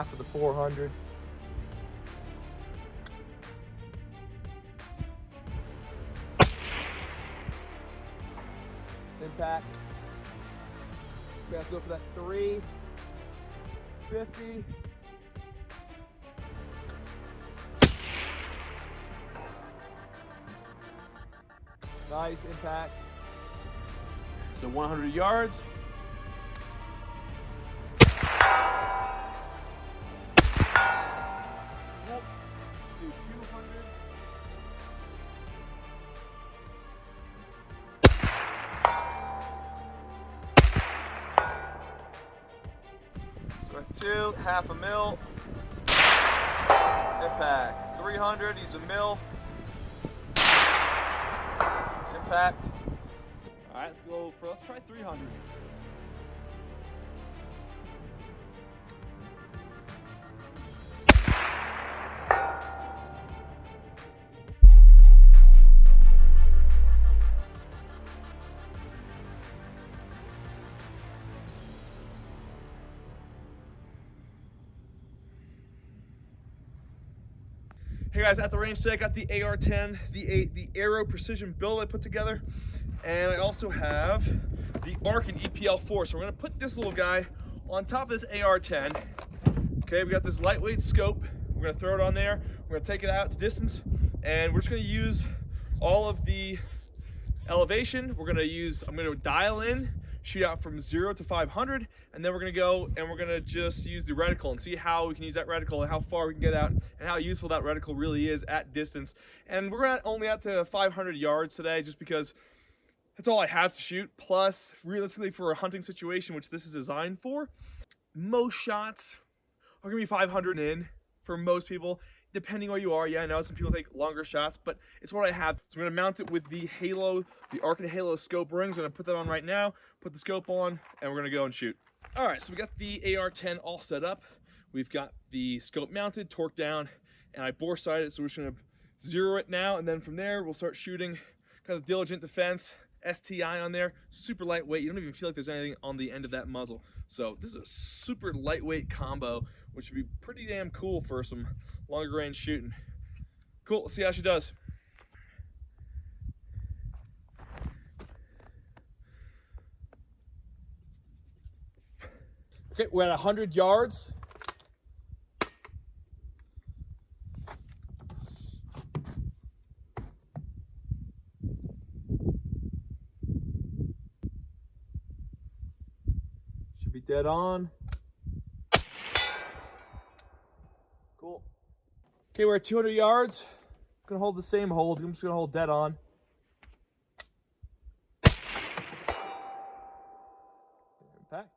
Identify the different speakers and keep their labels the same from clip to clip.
Speaker 1: Half of the 400. Impact. We have to go for that 350. Nice impact. So 100 yards. Yep. Do 200. So at 2, half a mil. Impact. 300, use a mil. Impact. All right, let's try 300. Hey guys, at the range today, I got the AR-10, the Aero Precision build I put together, and I also have the Arken EPL-4. So we're gonna put this little guy on top of this AR-10. Okay, we got this lightweight scope. We're gonna throw it on there. We're gonna take it out to distance, and we're just gonna use all of the elevation. I'm gonna dial in, shoot out from 0 to 500, and then we're gonna go and we're gonna just use the reticle and see how we can use that reticle and how far we can get out and how useful that reticle really is at distance. And we're only out to 500 yards today just because that's all I have to shoot. Plus, realistically, for a hunting situation, which this is designed for, most shots are gonna be 500 in for most people. Depending where you are, yeah, I know some people take longer shots, but it's what I have. So I'm gonna mount it with the Halo, the Arken Halo scope rings. I'm gonna put that on right now, put the scope on, and we're gonna go and shoot. All right, so we got the AR-10 all set up. We've got the scope mounted, torqued down, and I bore sighted it, so we're just gonna zero it now, and then from there, we'll start shooting. Got a Diligent Defense STI on there, super lightweight. You don't even feel like there's anything on the end of that muzzle. So this is a super lightweight combo, which would be pretty damn cool for some longer range shooting. Cool, let's see how she does. Okay, we're at 100 yards. Should be dead on. Cool. Okay, we're at 200 yards. I'm gonna hold the same hold. I'm just gonna hold dead on. Impact.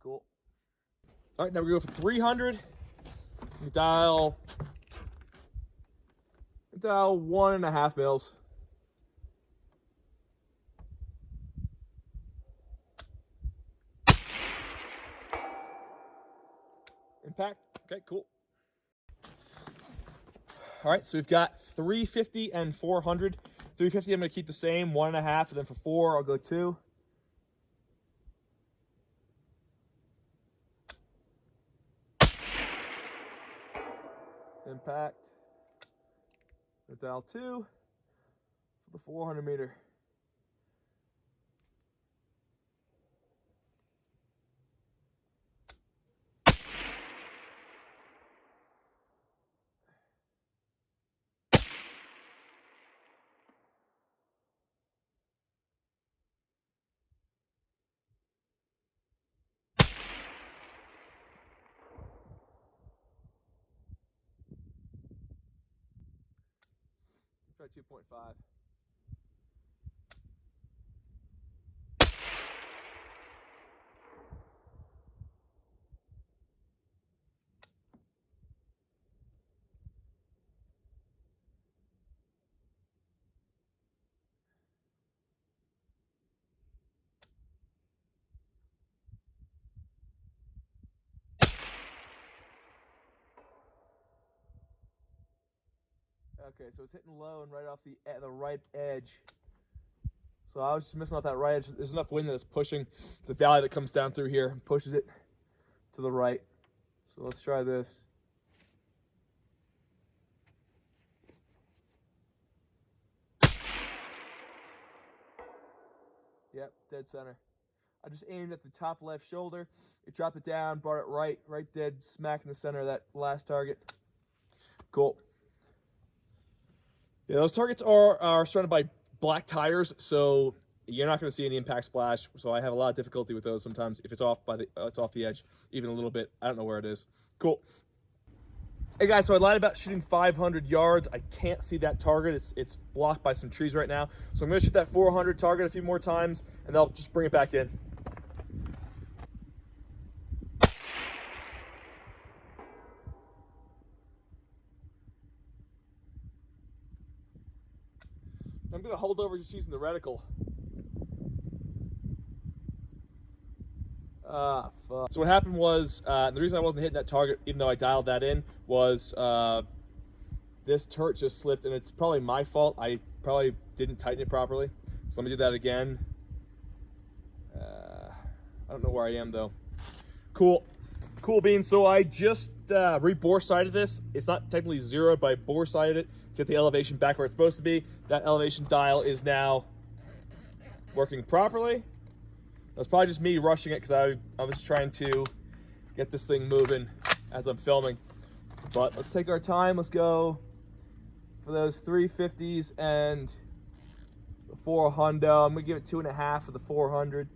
Speaker 1: Cool. All right, now we're gonna go for 300. We dial 1.5 mils. Impact. Okay, cool. All right, so we've got 350 and 400. 350, I'm gonna keep the same, 1.5, and then for 4, I'll go 2. Impact. Dial 2 for the 400 meter. Try 2.5. Okay, so it's hitting low and right off the right edge. So I was just missing off that right edge. There's enough wind that it's pushing. It's a valley that comes down through here and pushes it to the right. So let's try this. Yep, dead center. I just aimed at the top left shoulder. It dropped it down, brought it right dead smack in the center of that last target. Cool. Yeah, those targets are surrounded by black tires, so you're not going to see any impact splash. So I have a lot of difficulty with those sometimes if it's off it's off the edge, even a little bit. I don't know where it is. Cool. Hey guys, so I lied about shooting 500 yards. I can't see that target. It's blocked by some trees right now. So I'm going to shoot that 400 target a few more times, and I'll just bring it back in. I'm going to hold over just using the reticle. Fuck. So what happened was, the reason I wasn't hitting that target, even though I dialed that in, was this turret just slipped, and it's probably my fault. I probably didn't tighten it properly. So let me do that again. I don't know where I am, though. Cool. Cool beans. So I just re-bore sighted this. It's not technically zeroed, but I bore sighted it to get the elevation back where it's supposed to be. That elevation dial is now working properly. That's probably just me rushing it because I was trying to get this thing moving as I'm filming. But let's take our time. Let's go for those 350s and the 400. I'm going to give it 2.5 for the 400.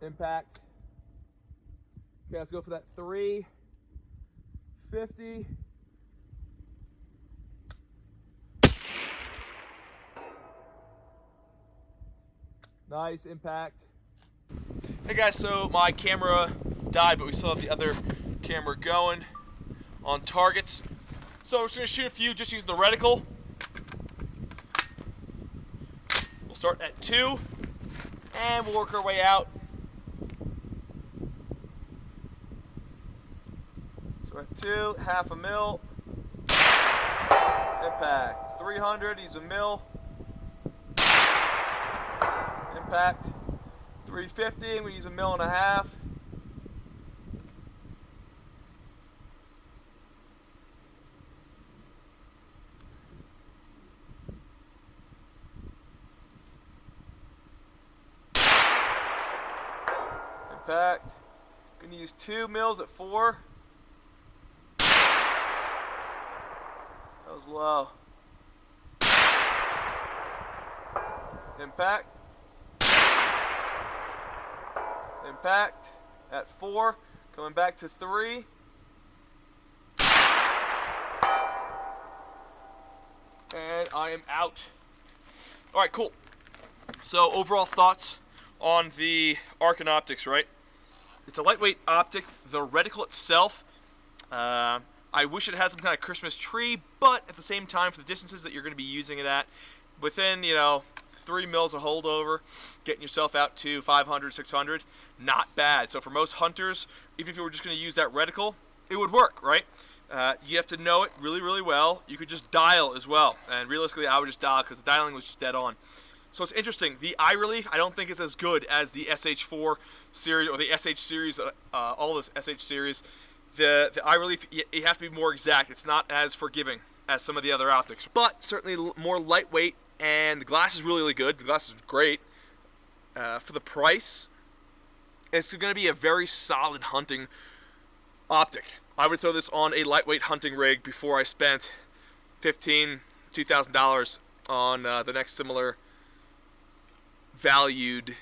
Speaker 1: Impact. Okay, let's go for that 350. Nice impact. Hey guys, so my camera died, but we still have the other camera going on targets. So we're just gonna shoot a few just using the reticle. We'll start at 2, and we'll work our way out. So at 2, 1/2 mil. Impact. 300, use a mil. Impact. 350, and we use a 1.5 mil. Impact. Gonna use 2 mils at 4. That was low. Impact. Impact at 4, coming back to 3. And I am out. All right, cool. So overall thoughts on the Arken Optics, right? It's a lightweight optic. The reticle itself, I wish it had some kind of Christmas tree, but at the same time, for the distances that you're going to be using it at, within, 3 mils of holdover, getting yourself out to 500, 600, not bad. So for most hunters, even if you were just going to use that reticle, it would work, right? You have to know it really, really well. You could just dial as well, and realistically, I would just dial because the dialing was just dead on. So it's interesting. The eye relief, I don't think is as good as the SH4 series or the SH series, all this SH series. The eye relief, you have to be more exact. It's not as forgiving as some of the other optics, but certainly more lightweight. And the glass is really, really good. The glass is great. For the price, it's going to be a very solid hunting optic. I would throw this on a lightweight hunting rig before I spent $1,500, $2,000 on the next similar valued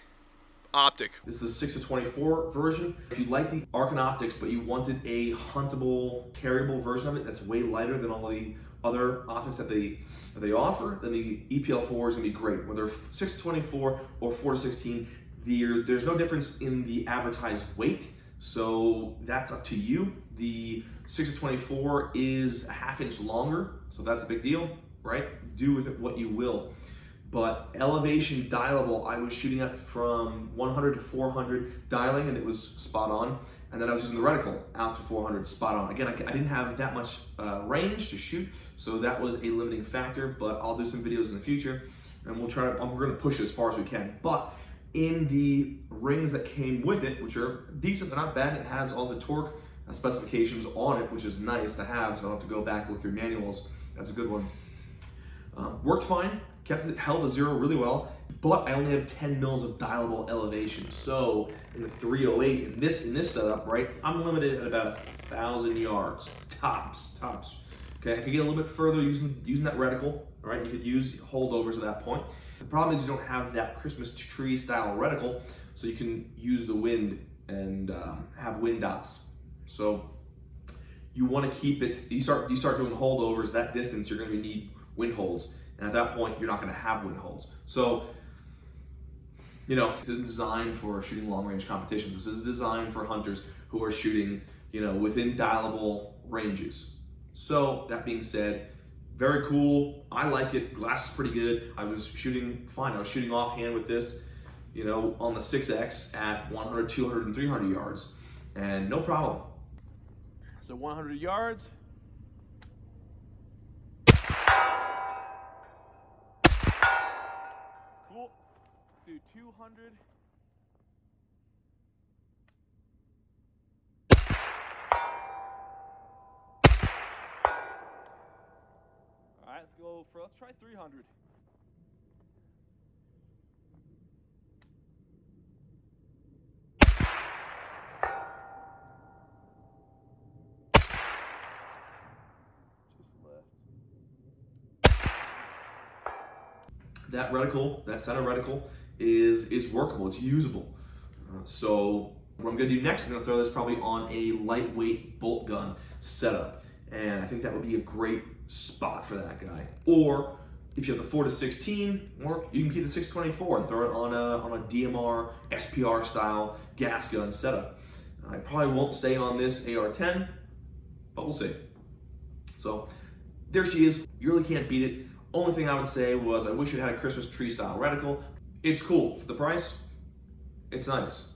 Speaker 1: optic. This is a 6-24 version. If you like the Arken Optics, but you wanted a huntable, carryable version of it that's way lighter than all the other optics that they offer, then the EPL4 is going to be great. Whether 6-24 or 4-16, there's no difference in the advertised weight, so that's up to you. The 6-24 is a 1/2 inch longer, so that's a big deal, right? Do with it what you will. But elevation dialable, I was shooting up from 100 to 400 dialing, and it was spot on. And then I was using the reticle out to 400, spot on. Again, I didn't have that much range to shoot, so that was a limiting factor, but I'll do some videos in the future and we're gonna push it as far as we can. But in the rings that came with it, which are decent, they're not bad, it has all the torque specifications on it, which is nice to have, so I don't have to go back and look through manuals. That's a good one. Worked fine, held to zero really well, but I only have 10 mils of dialable elevation. So in the 308, in this setup, right, I'm limited at about 1,000 yards, tops. Okay, I could get a little bit further using that reticle, all right? You could use holdovers at that point. The problem is you don't have that Christmas tree style reticle, so you can use the wind and have wind dots. So you want to keep it, you start doing holdovers that distance, you're going to need wind holds. And at that point, you're not going to have wind holds. So, you know, this isn't designed for shooting long range competitions. This is designed for hunters who are shooting, you know, within dialable ranges. So that being said, very cool. I like it. Glass is pretty good. I was shooting fine. I was shooting offhand with this, you know, on the 6X at 100, 200, and 300 yards, and no problem. So 100 yards. Cool. Let's do 200. All right, let's try 300. That reticle, that center reticle is workable, it's usable. So what I'm gonna do next, I'm gonna throw this probably on a lightweight bolt gun setup. And I think that would be a great spot for that guy. Or if you have the 4-16, or you can keep the 624 and throw it on a DMR, SPR style gas gun setup. I probably won't stay on this AR-10, but we'll see. So there she is, you really can't beat it. Only thing I would say was I wish it had a Christmas tree style reticle. It's cool. For the price, it's nice.